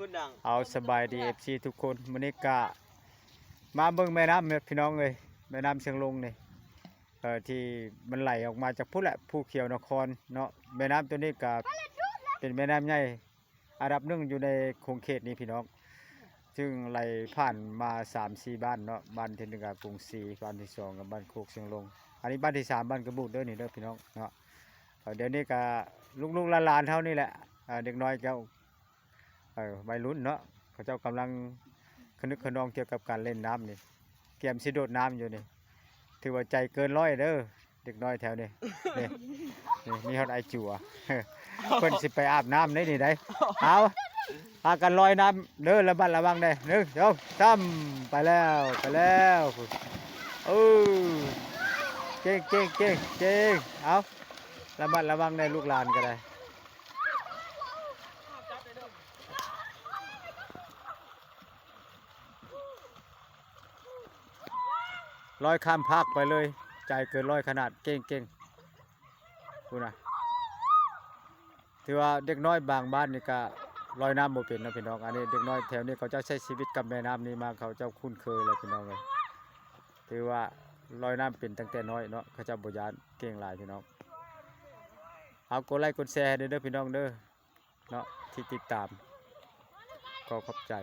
คุณดังเอาสบายดี FC ทุกคนมื้อนี้ก็มาเบิ่งแม่น้ำพี่น้องเอ้ยแม่น้ำเชียงลงนี่ที่มันไหลออกมาจากพุ่นแหละภูเขียวนครเนาะแม่น้ำตัวนี้ก็เป็นแม่น้ำใหญ่อันดับหนึ่งอยู่ในคงเขตนี้พี่น้องซึ่งไหลผ่านมา 3-4 บ้านเนาะบ้านที่1ก็กรุงศรีบ้านที่2ก็บ้านโคกเชียงลงอันนี้บ้านที่3บ้านกระบูดเด้อนี่เด้อพี่น้องเนาะเดี๋ยวนี้ก็ลูกๆหลานๆเท่านี้แหละเด็กน้อยเจ้าวัยรุ่นเนาะเขาเจ้ากำลังคนึกขนองเกี่ยวกับการเล่นน้ำนี่เตรียมสิโดดน้ำอยู่นี่ถือว่าใจเกินร้อยเด้อเด็กน้อยแถวนี้นี่มีฮอดไอจั่วเพิ่นสิไปอาบน้ำได้นี่ได้เอาพากันลอยน้ำเด้อระมัดระวังได้1 2 3ไปแล้วเก่งเอาระมัดระวังได้ลูกหลานก็ได้ลอยข้ามภาคไปเลยใจเกินร้อยขนาดเก่งพูดนะถือว่าเด็กน้อยบางบ้านนี่ก็ลอยน้ำบ่เป็นนะพี่น้องอันนี้เด็กน้อยแถวนี้เขาเจ้าใช้ชีวิตกับแม่น้ำนี้มาเขาเจ้าคุ้นเคยแล้วพี่น้องเลยถือว่าลอยน้ำเป็นตั้งแต่น้อยเนาะเขาเจ้าบ่ยานเก่งหลายพี่น้องเอากดไลค์กดแชร์เด้อพี่น้องเด้อเนาะที่ติดตามก็ขอบใจ